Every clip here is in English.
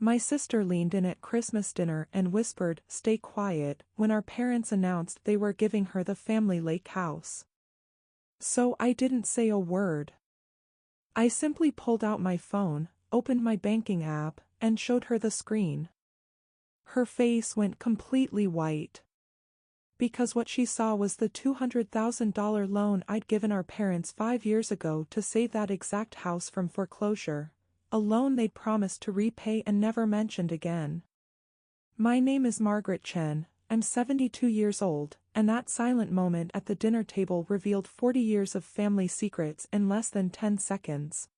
My sister leaned in at Christmas dinner and whispered, "Stay quiet," when our parents announced they were giving her the family lake house. So I didn't say a word. I simply pulled out my phone, opened my banking app, and showed her the screen. Her face went completely white. Because what she saw was the $200,000 loan I'd given our parents 5 years ago to save that exact house from foreclosure, a loan they'd promised to repay and never mentioned again. My name is Margaret Chen, I'm 72 years old, and that silent moment at the dinner table revealed 40 years of family secrets in less than 10 seconds.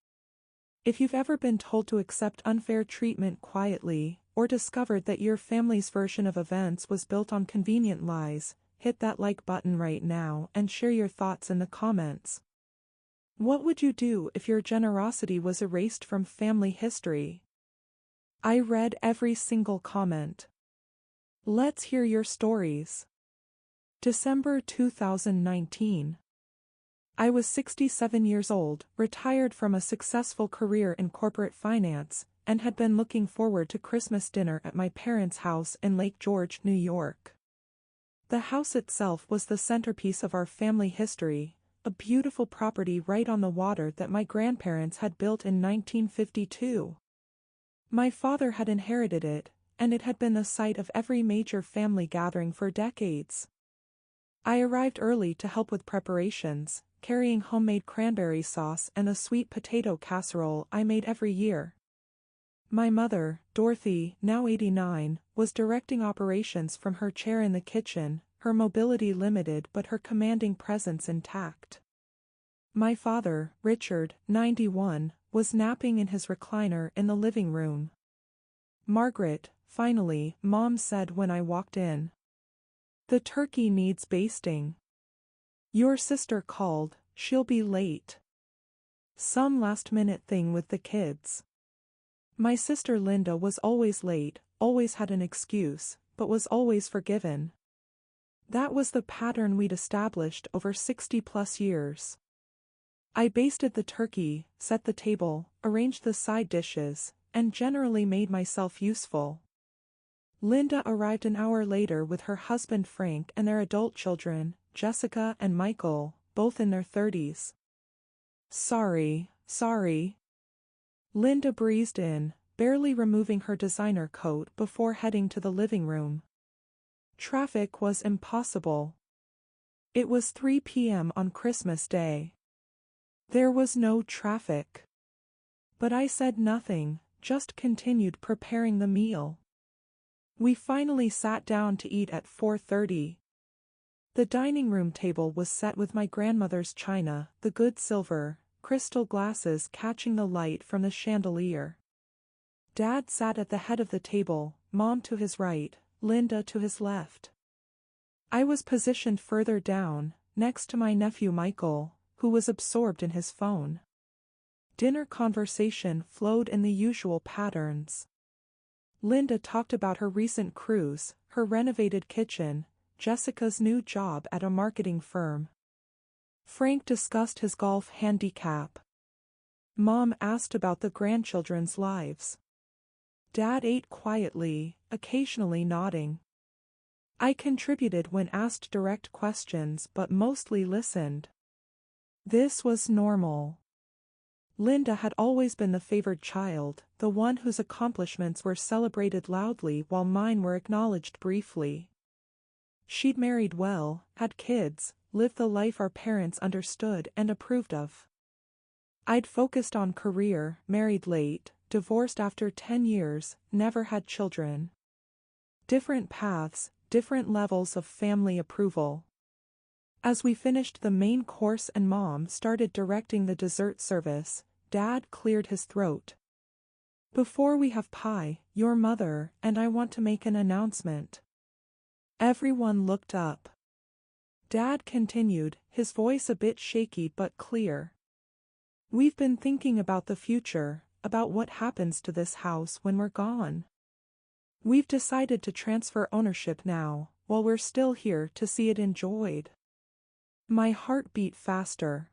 If you've ever been told to accept unfair treatment quietly, or discovered that your family's version of events was built on convenient lies, hit that like button right now and share your thoughts in the comments. What would you do if your generosity was erased from family history? I read every single comment. Let's hear your stories. December 2019. I was 67 years old, retired from a successful career in corporate finance, and had been looking forward to Christmas dinner at my parents' house in Lake George, New York. The house itself was the centerpiece of our family history, a beautiful property right on the water that my grandparents had built in 1952. My father had inherited it, and it had been the site of every major family gathering for decades. I arrived early to help with preparations, carrying homemade cranberry sauce and a sweet potato casserole I made every year. My mother, Dorothy, now 89, was directing operations from her chair in the kitchen, her mobility limited but her commanding presence intact. My father, Richard, 91, was napping in his recliner in the living room. "Margaret," finally, Mom said when I walked in. "The turkey needs basting. Your sister called, she'll be late." Some last-minute thing with the kids. My sister Linda was always late, always had an excuse, but was always forgiven. That was the pattern we'd established over 60-plus years. I basted the turkey, set the table, arranged the side dishes, and generally made myself useful. Linda arrived an hour later with her husband Frank and their adult children, Jessica and Michael, both in their 30s. Sorry. Linda breezed in, barely removing her designer coat before heading to the living room. Traffic was impossible. It was 3 p.m. on Christmas Day. There was no traffic. But I said nothing, just continued preparing the meal. We finally sat down to eat at 4:30. The dining room table was set with my grandmother's china, the good silver, crystal glasses catching the light from the chandelier. Dad sat at the head of the table, Mom to his right, Linda to his left. I was positioned further down, next to my nephew Michael, who was absorbed in his phone. Dinner conversation flowed in the usual patterns. Linda talked about her recent cruise, her renovated kitchen, Jessica's new job at a marketing firm. Frank discussed his golf handicap. Mom asked about the grandchildren's lives. Dad ate quietly, occasionally nodding. I contributed when asked direct questions but mostly listened. This was normal. Linda had always been the favored child, the one whose accomplishments were celebrated loudly while mine were acknowledged briefly. She'd married well, had kids, lived the life our parents understood and approved of. I'd focused on career, married late, divorced after 10 years, never had children. Different paths, different levels of family approval. As we finished the main course and Mom started directing the dessert service, Dad cleared his throat. "Before we have pie, your mother and I want to make an announcement." Everyone looked up. Dad continued, his voice a bit shaky but clear. "We've been thinking about the future, about what happens to this house when we're gone. We've decided to transfer ownership now, while we're still here to see it enjoyed." My heart beat faster.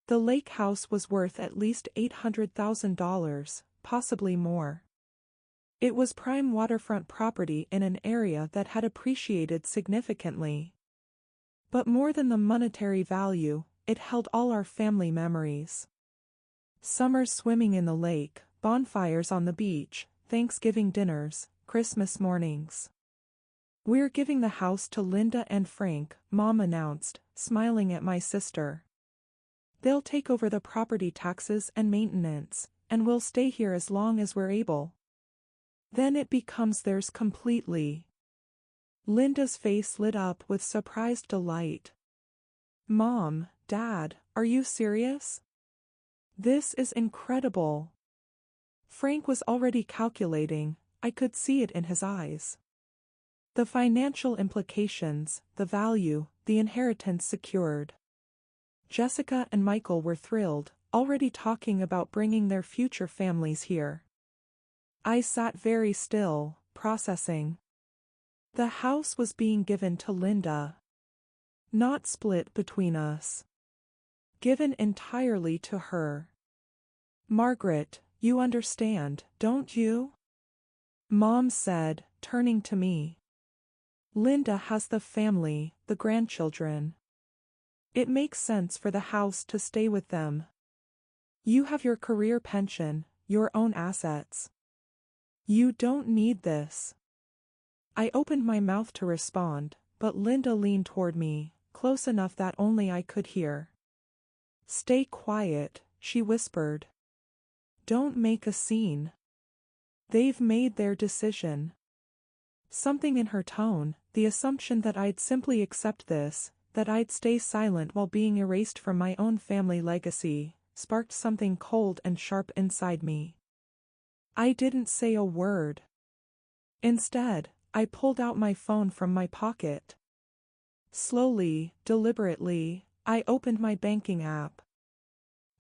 The lake house was worth at least $800,000, possibly more. It was prime waterfront property in an area that had appreciated significantly. But more than the monetary value, it held all our family memories. Summers swimming in the lake, bonfires on the beach, Thanksgiving dinners, Christmas mornings. "We're giving the house to Linda and Frank," Mom announced, smiling at my sister. "They'll take over the property taxes and maintenance, and we'll stay here as long as we're able. Then it becomes theirs completely." Linda's face lit up with surprised delight. "Mom, Dad, are you serious? This is incredible." Frank was already calculating, I could see it in his eyes. The financial implications, the value, the inheritance secured. Jessica and Michael were thrilled, already talking about bringing their future families here. I sat very still, processing. The house was being given to Linda. Not split between us. Given entirely to her. "Margaret, you understand, don't you?" Mom said, turning to me. "Linda has the family, the grandchildren. It makes sense for the house to stay with them. You have your career pension, your own assets. You don't need this." I opened my mouth to respond, but Linda leaned toward me, close enough that only I could hear. "Stay quiet," she whispered. "Don't make a scene. They've made their decision." Something in her tone, the assumption that I'd simply accept this, that I'd stay silent while being erased from my own family legacy, sparked something cold and sharp inside me. I didn't say a word. Instead, I pulled out my phone from my pocket. Slowly, deliberately, I opened my banking app.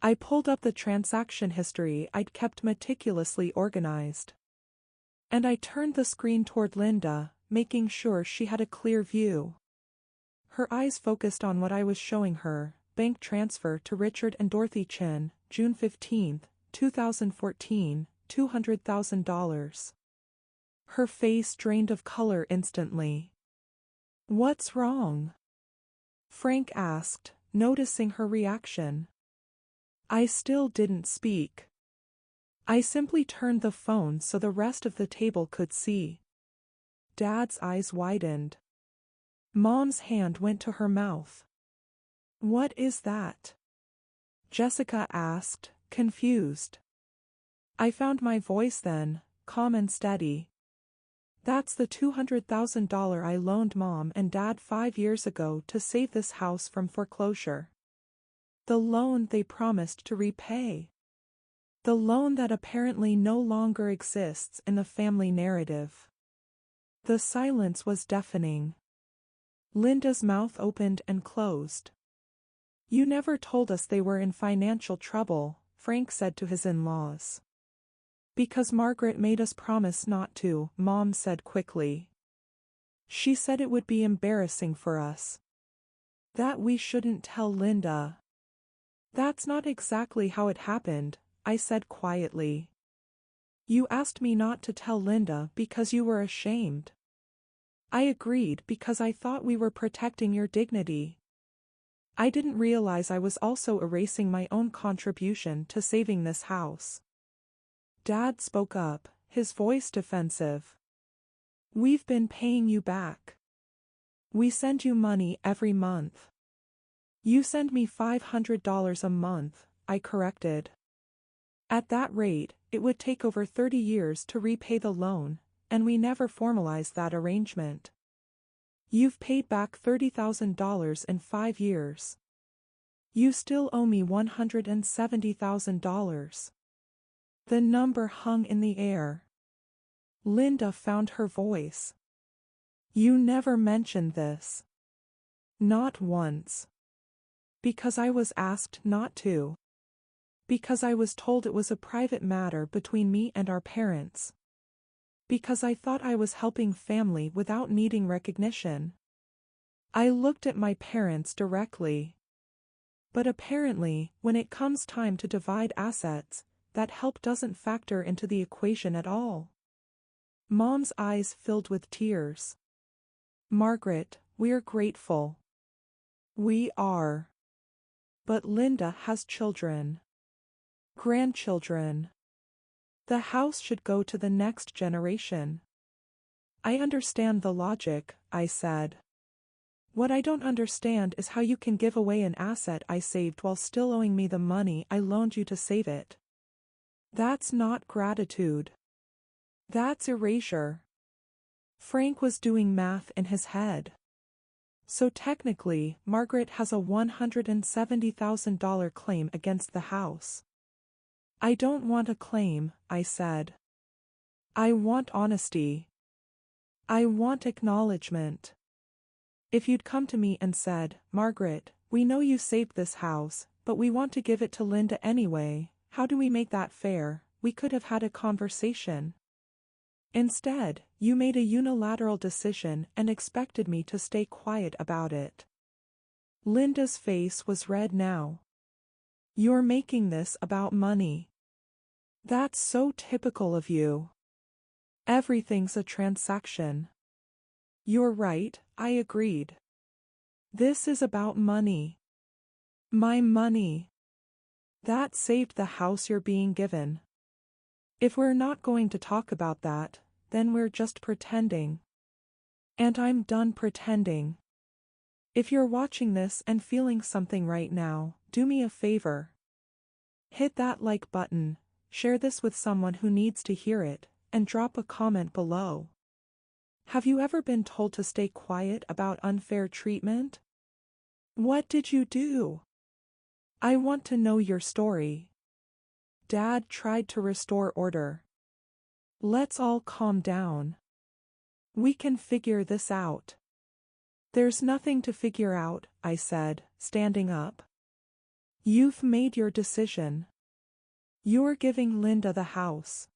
I pulled up the transaction history I'd kept meticulously organized. And I turned the screen toward Linda, making sure she had a clear view. Her eyes focused on what I was showing her: bank transfer to Richard and Dorothy Chin, June 15, 2014, $200,000. Her face drained of color instantly. "What's wrong?" Frank asked, noticing her reaction. I still didn't speak. I simply turned the phone so the rest of the table could see. Dad's eyes widened. Mom's hand went to her mouth. "What is that?" Jessica asked, confused. I found my voice then, calm and steady. "That's the $200,000 I loaned Mom and Dad 5 years ago to save this house from foreclosure. The loan they promised to repay. The loan that apparently no longer exists in the family narrative." The silence was deafening. Linda's mouth opened and closed. "You never told us they were in financial trouble," Frank said to his in-laws. "Because Margaret made us promise not to," Mom said quickly. "She said it would be embarrassing for us. That we shouldn't tell Linda." "That's not exactly how it happened," I said quietly. "You asked me not to tell Linda because you were ashamed. I agreed because I thought we were protecting your dignity. I didn't realize I was also erasing my own contribution to saving this house." Dad spoke up, his voice defensive. "We've been paying you back. We send you money every month." "You send me $500 a month," I corrected. "At that rate, it would take over 30 years to repay the loan, and we never formalized that arrangement. You've paid back $30,000 in 5 years. You still owe me $170,000. The number hung in the air. Linda found her voice. "You never mentioned this." "Not once. Because I was asked not to. Because I was told it was a private matter between me and our parents. Because I thought I was helping family without needing recognition." I looked at my parents directly. But apparently, when it comes time to divide assets, that help doesn't factor into the equation at all. Mom's eyes filled with tears. Margaret, we're grateful. We are. But Linda has children. Grandchildren. The house should go to the next generation. I understand the logic, I said. What I don't understand is how you can give away an asset I saved while still owing me the money I loaned you to save it. That's not gratitude. That's erasure. Frank was doing math in his head. So technically, Margaret has a $170,000 claim against the house. I don't want a claim, I said. I want honesty. I want acknowledgement. If you'd come to me and said, Margaret, we know you saved this house, but we want to give it to Linda anyway, how do we make that fair? We could have had a conversation. Instead, you made a unilateral decision and expected me to stay quiet about it. Linda's face was red now. You're making this about money. That's so typical of you. Everything's a transaction. You're right, I agreed. This is about money. My money. That saved the house you're being given. If we're not going to talk about that, then we're just pretending. And I'm done pretending. If you're watching this and feeling something right now, do me a favor. Hit that like button, share this with someone who needs to hear it, and drop a comment below. Have you ever been told to stay quiet about unfair treatment? What did you do? I want to know your story. Dad tried to restore order. Let's all calm down. We can figure this out. There's nothing to figure out, I said, standing up. You've made your decision. You're giving Linda the house.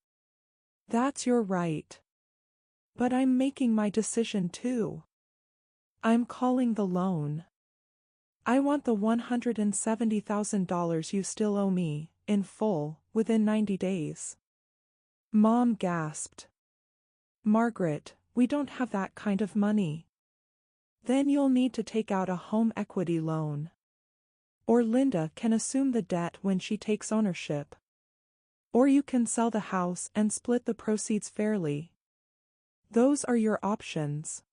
That's your right. But I'm making my decision too. I'm calling the loan. I want the $170,000 you still owe me, in full, within 90 days. Mom gasped. Margaret, we don't have that kind of money. Then you'll need to take out a home equity loan. Or Linda can assume the debt when she takes ownership. Or you can sell the house and split the proceeds fairly. Those are your options.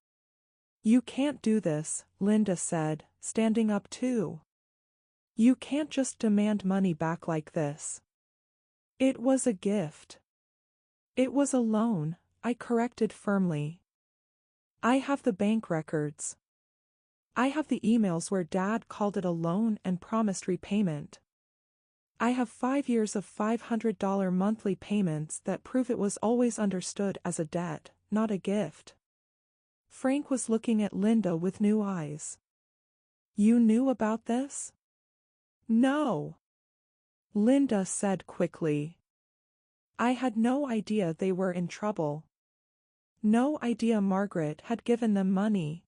You can't do this, Linda said, standing up too. You can't just demand money back like this. It was a gift. It was a loan, I corrected firmly. I have the bank records. I have the emails where Dad called it a loan and promised repayment. I have 5 years of $500 monthly payments that prove it was always understood as a debt, not a gift. Frank was looking at Linda with new eyes. You knew about this? No. Linda said quickly. I had no idea they were in trouble. No idea Margaret had given them money.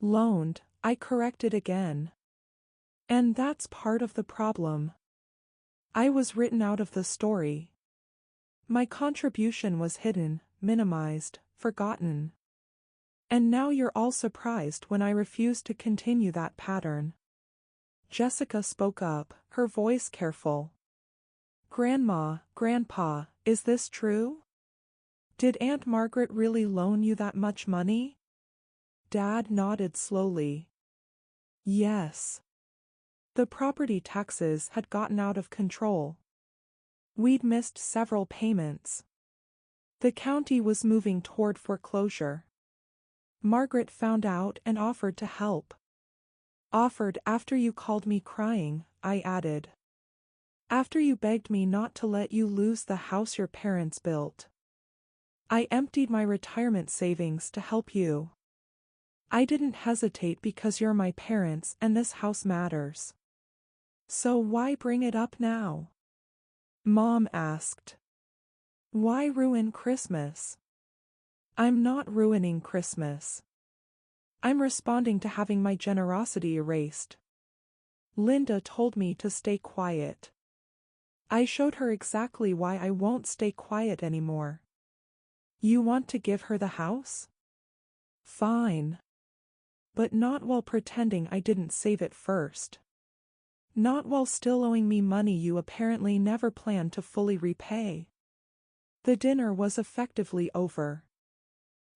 Loaned, I corrected again. And that's part of the problem. I was written out of the story. My contribution was hidden, minimized, forgotten. And now you're all surprised when I refuse to continue that pattern. Jessica spoke up, her voice careful. Grandma, Grandpa, is this true? Did Aunt Margaret really loan you that much money? Dad nodded slowly. Yes. The property taxes had gotten out of control. We'd missed several payments. The county was moving toward foreclosure. Margaret found out and offered to help. Offered after you called me crying, I added. After you begged me not to let you lose the house your parents built. I emptied my retirement savings to help you. I didn't hesitate because you're my parents and this house matters. So why bring it up now? Mom asked. Why ruin Christmas? I'm not ruining Christmas. I'm responding to having my generosity erased. Linda told me to stay quiet. I showed her exactly why I won't stay quiet anymore. You want to give her the house? Fine. But not while pretending I didn't save it first. Not while still owing me money you apparently never planned to fully repay. The dinner was effectively over.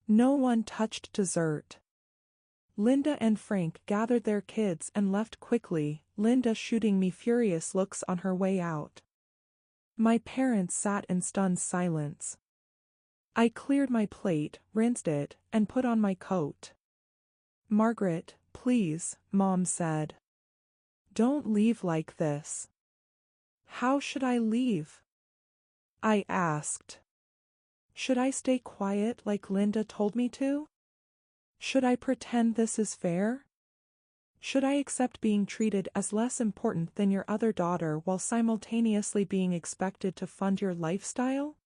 No one touched dessert. Linda and Frank gathered their kids and left quickly, Linda shooting me furious looks on her way out. My parents sat in stunned silence. I cleared my plate, rinsed it, and put on my coat. Margaret, please, Mom said. Don't leave like this. How should I leave? I asked. Should I stay quiet like Linda told me to? Should I pretend this is fair? Should I accept being treated as less important than your other daughter while simultaneously being expected to fund your lifestyle?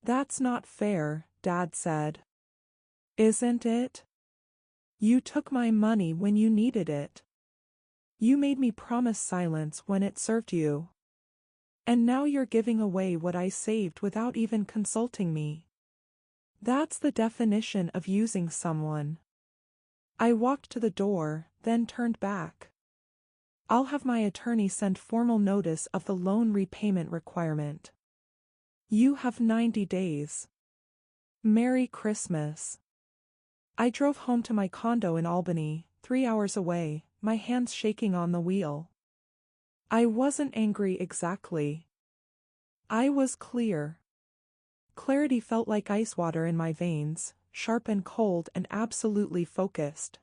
That's not fair, Dad said. Isn't it? You took my money when you needed it. You made me promise silence when it served you. And now you're giving away what I saved without even consulting me. That's the definition of using someone. I walked to the door, then turned back. I'll have my attorney send formal notice of the loan repayment requirement. You have 90 days. Merry Christmas. I drove home to my condo in Albany, 3 hours away, my hands shaking on the wheel. I wasn't angry exactly. I was clear. Clarity felt like ice water in my veins, sharp and cold and absolutely focused.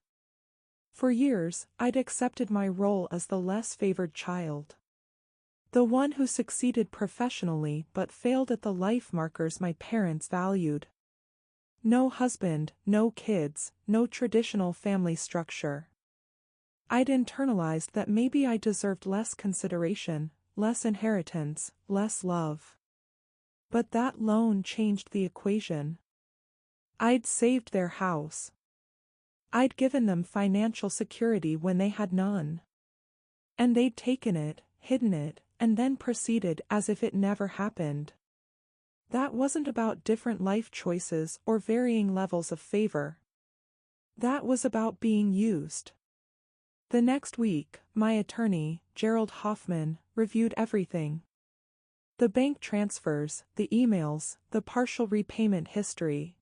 For years, I'd accepted my role as the less favored child. The one who succeeded professionally but failed at the life markers my parents valued. No husband, no kids, no traditional family structure. I'd internalized that maybe I deserved less consideration, less inheritance, less love. But that loan changed the equation. I'd saved their house. I'd given them financial security when they had none. And they'd taken it, hidden it, and then proceeded as if it never happened. That wasn't about different life choices or varying levels of favor. That was about being used. The next week, my attorney, Gerald Hoffman, reviewed everything. The bank transfers, the emails, the partial repayment history.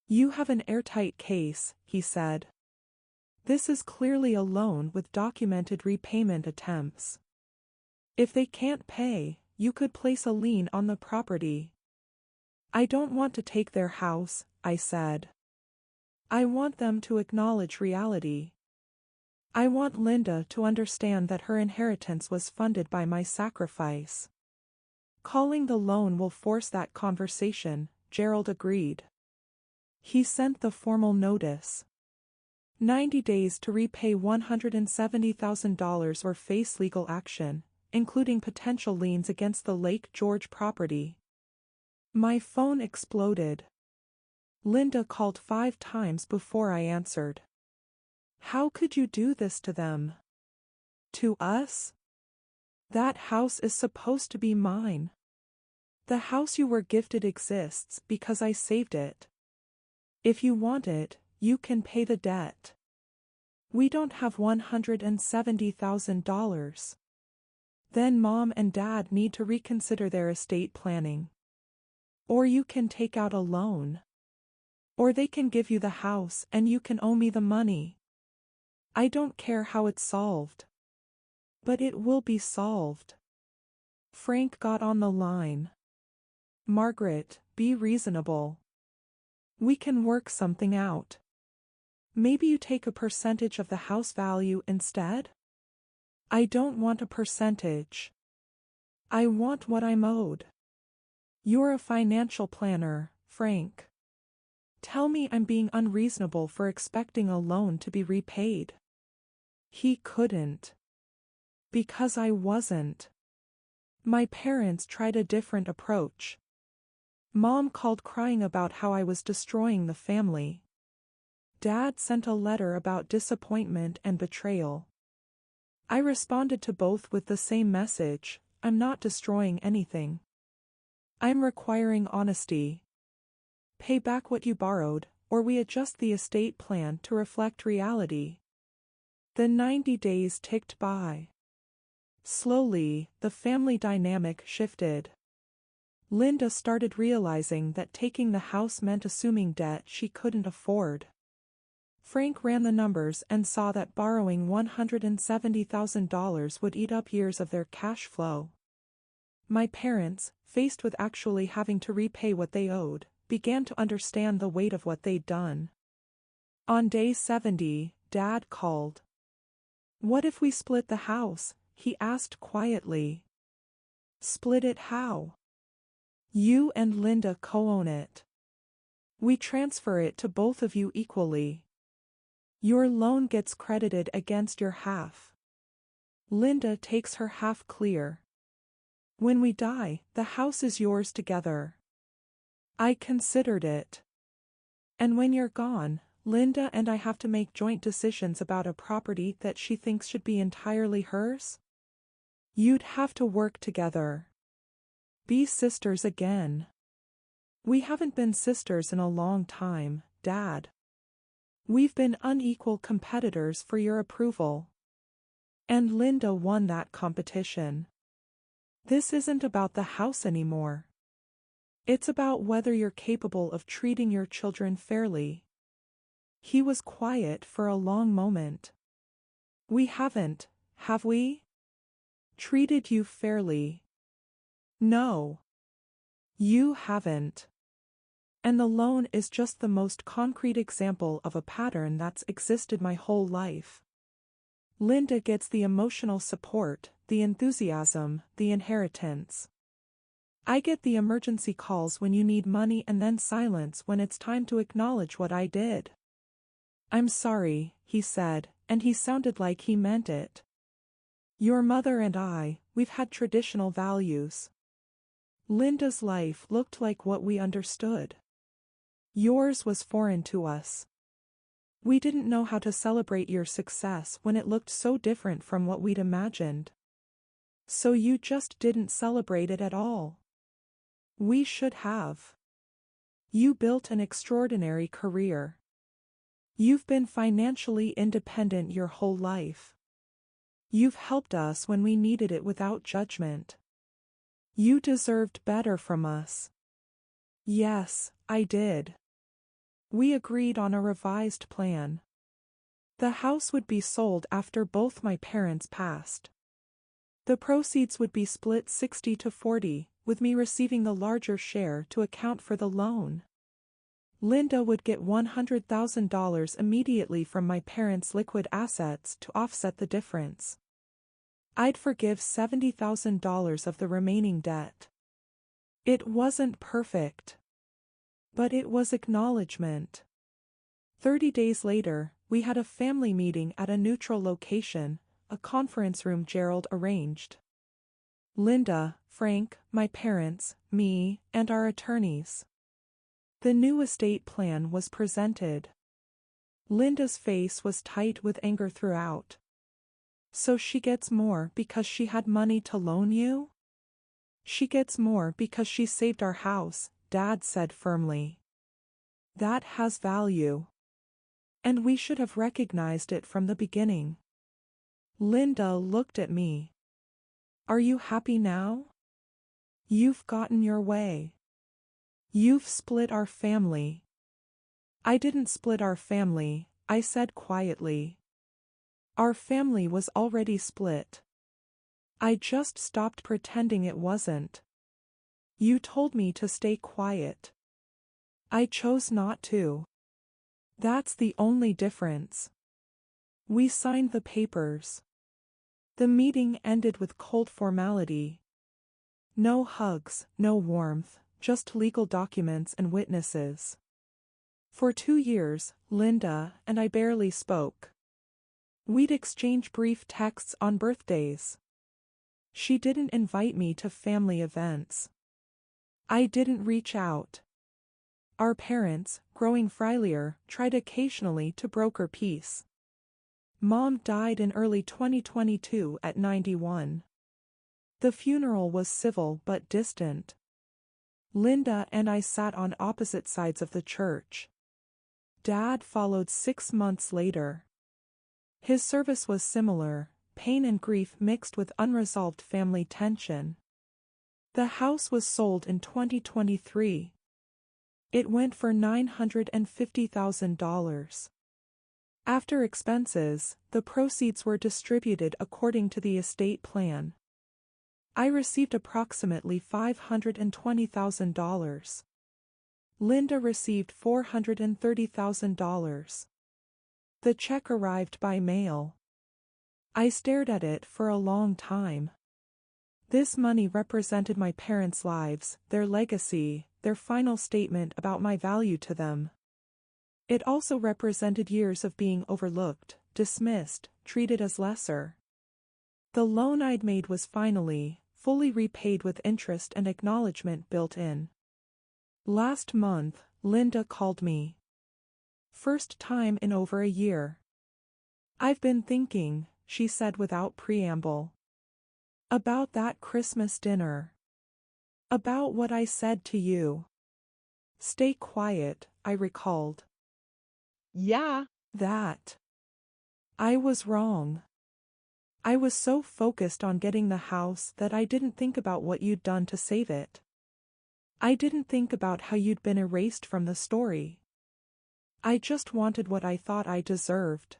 You have an airtight case, he said. This is clearly a loan with documented repayment attempts. If they can't pay, you could place a lien on the property. I don't want to take their house, I said. I want them to acknowledge reality. I want Linda to understand that her inheritance was funded by my sacrifice. Calling the loan will force that conversation, Gerald agreed. He sent the formal notice. 90 days to repay $170,000 or face legal action, including potential liens against the Lake George property. My phone exploded. Linda called 5 times before I answered. How could you do this to them? To us? That house is supposed to be mine. The house you were gifted exists because I saved it. If you want it, you can pay the debt. We don't have $170,000. Then Mom and Dad need to reconsider their estate planning. Or you can take out a loan. Or they can give you the house and you can owe me the money. I don't care how it's solved. But it will be solved. Frank got on the line. Margaret, be reasonable. We can work something out. Maybe you take a percentage of the house value instead? I don't want a percentage. I want what I'm owed. You're a financial planner, Frank. Tell me I'm being unreasonable for expecting a loan to be repaid. He couldn't. Because I wasn't. My parents tried a different approach. Mom called crying about how I was destroying the family. Dad sent a letter about disappointment and betrayal. I responded to both with the same message: I'm not destroying anything. I'm requiring honesty. Pay back what you borrowed, or we adjust the estate plan to reflect reality. The 90 days ticked by. Slowly, the family dynamic shifted. Linda started realizing that taking the house meant assuming debt she couldn't afford. Frank ran the numbers and saw that borrowing $170,000 would eat up years of their cash flow. My parents, faced with actually having to repay what they owed, began to understand the weight of what they'd done. On day 70, Dad called. "What if we split the house?" he asked quietly. "Split it how?" "You and Linda co-own it. We transfer it to both of you equally. Your loan gets credited against your half. Linda takes her half clear. When we die, the house is yours together." I considered it. "And when you're gone, Linda and I have to make joint decisions about a property that she thinks should be entirely hers?" "You'd have to work together. Be sisters again." "We haven't been sisters in a long time, Dad. We've been unequal competitors for your approval. And Linda won that competition. This isn't about the house anymore. It's about whether you're capable of treating your children fairly." He was quiet for a long moment. "We haven't, have we? Treated you fairly?" "No. You haven't. And the loan is just the most concrete example of a pattern that's existed my whole life. Linda gets the emotional support, the enthusiasm, the inheritance. I get the emergency calls when you need money and then silence when it's time to acknowledge what I did." "I'm sorry," he said, and he sounded like he meant it. "Your mother and I, we've had traditional values. Linda's life looked like what we understood. Yours was foreign to us. We didn't know how to celebrate your success when it looked so different from what we'd imagined. So you just didn't celebrate it at all. We should have. You built an extraordinary career. You've been financially independent your whole life. You've helped us when we needed it without judgment. You deserved better from us." Yes, I did. We agreed on a revised plan. The house would be sold after both my parents passed. The proceeds would be split 60-40, with me receiving the larger share to account for the loan. Linda would get $100,000 immediately from my parents' liquid assets to offset the difference. I'd forgive $70,000 of the remaining debt. It wasn't perfect. But it was acknowledgement. 30 days later, we had a family meeting at a neutral location, a conference room Gerald arranged. Linda, Frank, my parents, me, and our attorneys. The new estate plan was presented. Linda's face was tight with anger throughout. "So she gets more because she had money to loan you?" "She gets more because she saved our house," Dad said firmly. "That has value. And we should have recognized it from the beginning." Linda looked at me. "Are you happy now? You've gotten your way. You've split our family." "I didn't split our family," I said quietly. "Our family was already split. I just stopped pretending it wasn't. You told me to stay quiet. I chose not to. That's the only difference." We signed the papers. The meeting ended with cold formality. No hugs, no warmth, just legal documents and witnesses. For 2 years, Linda and I barely spoke. We'd exchange brief texts on birthdays. She didn't invite me to family events. I didn't reach out. Our parents, growing frilier, tried occasionally to broker peace. Mom died in early 2022 at 91. The funeral was civil but distant. Linda and I sat on opposite sides of the church. Dad followed 6 months later. His service was similar, pain and grief mixed with unresolved family tension. The house was sold in 2023. It went for $950,000. After expenses, the proceeds were distributed according to the estate plan. I received approximately $520,000. Linda received $430,000. The check arrived by mail. I stared at it for a long time. This money represented my parents' lives, their legacy, their final statement about my value to them. It also represented years of being overlooked, dismissed, treated as lesser. The loan I'd made was finally, fully repaid with interest and acknowledgement built in. Last month, Linda called me. First time in over a year. "I've been thinking," she said without preamble. "About that Christmas dinner. About what I said to you." "Stay quiet," I recalled. Yeah. That. I was wrong. I was so focused on getting the house that I didn't think about what you'd done to save it. I didn't think about how you'd been erased from the story. I just wanted what I thought I deserved.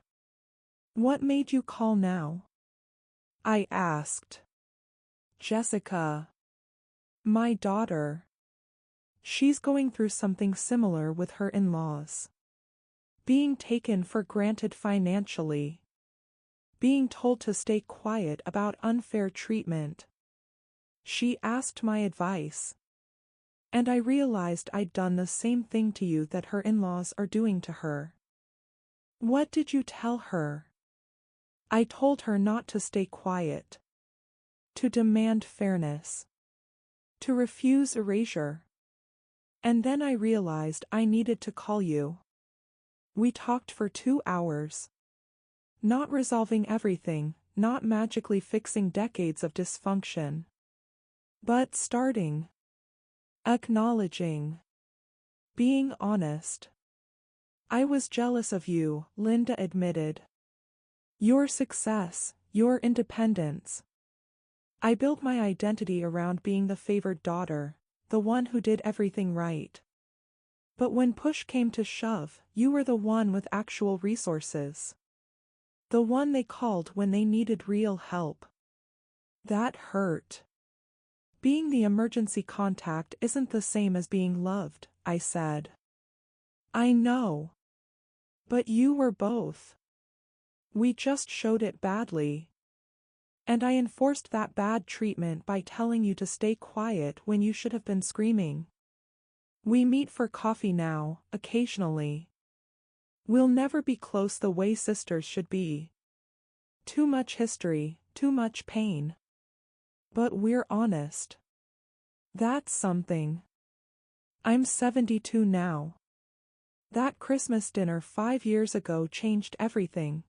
"What made you call now?" I asked. "Jessica. My daughter. She's going through something similar with her in-laws. Being taken for granted financially. Being told to stay quiet about unfair treatment. She asked my advice. And I realized I'd done the same thing to you that her in-laws are doing to her." "What did you tell her?" "I told her not to stay quiet. To demand fairness. To refuse erasure. And then I realized I needed to call you. We talked for 2 hours. Not resolving everything, not magically fixing decades of dysfunction. But starting. Acknowledging. Being honest. I was jealous of you," Linda admitted. "Your success, your independence. I built my identity around being the favored daughter, the one who did everything right. But when push came to shove, you were the one with actual resources. The one they called when they needed real help. That hurt. Being the emergency contact isn't the same as being loved," I said. "I know. But you were both. We just showed it badly. And I enforced that bad treatment by telling you to stay quiet when you should have been screaming. We meet for coffee now, occasionally. We'll never be close the way sisters should be. Too much history, too much pain. But we're honest. That's something. I'm 72 now. That Christmas dinner 5 years ago changed everything.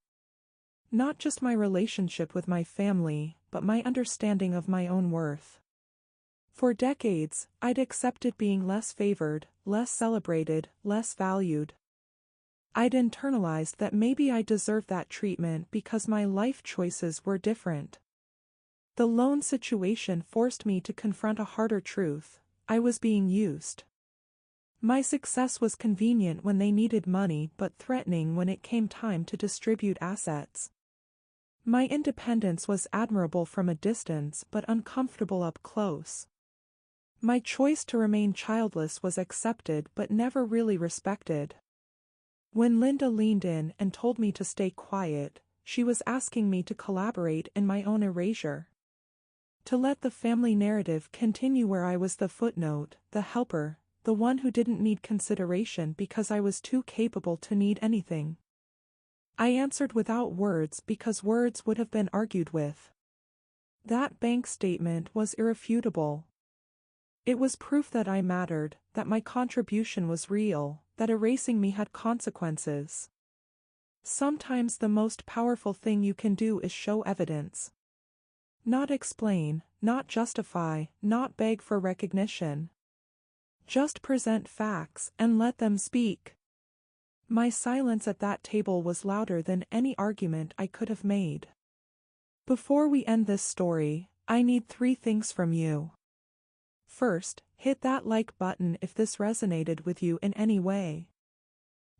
Not just my relationship with my family, but my understanding of my own worth. For decades, I'd accepted being less favored, less celebrated, less valued. I'd internalized that maybe I deserved that treatment because my life choices were different. The loan situation forced me to confront a harder truth: I was being used. My success was convenient when they needed money but threatening when it came time to distribute assets. My independence was admirable from a distance but uncomfortable up close. My choice to remain childless was accepted but never really respected. When Linda leaned in and told me to stay quiet, she was asking me to collaborate in my own erasure. To let the family narrative continue where I was the footnote, the helper, the one who didn't need consideration because I was too capable to need anything. I answered without words because words would have been argued with. That bank statement was irrefutable. It was proof that I mattered, that my contribution was real, that erasing me had consequences. Sometimes the most powerful thing you can do is show evidence. Not explain, not justify, not beg for recognition. Just present facts and let them speak. My silence at that table was louder than any argument I could have made. Before we end this story, I need 3 things from you. First, hit that like button if this resonated with you in any way.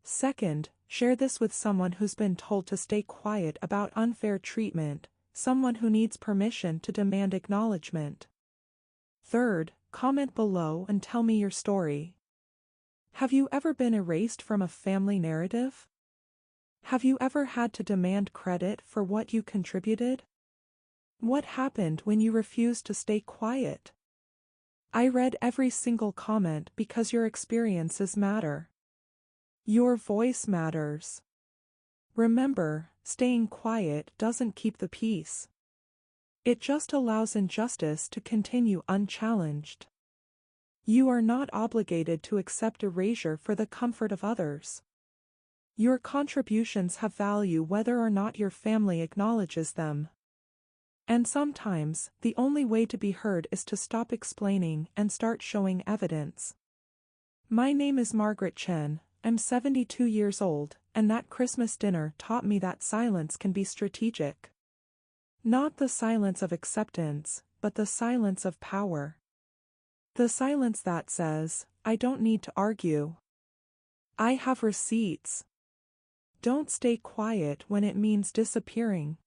Second, share this with someone who's been told to stay quiet about unfair treatment, someone who needs permission to demand acknowledgement. Third, comment below and tell me your story. Have you ever been erased from a family narrative? Have you ever had to demand credit for what you contributed? What happened when you refused to stay quiet? I read every single comment because your experiences matter. Your voice matters. Remember, staying quiet doesn't keep the peace. It just allows injustice to continue unchallenged. You are not obligated to accept erasure for the comfort of others. Your contributions have value whether or not your family acknowledges them. And sometimes, the only way to be heard is to stop explaining and start showing evidence. My name is Margaret Chen, I'm 72 years old, and that Christmas dinner taught me that silence can be strategic. Not the silence of acceptance, but the silence of power. The silence that says, I don't need to argue. I have receipts. Don't stay quiet when it means disappearing.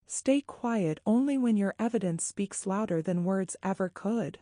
Stay quiet only when your evidence speaks louder than words ever could.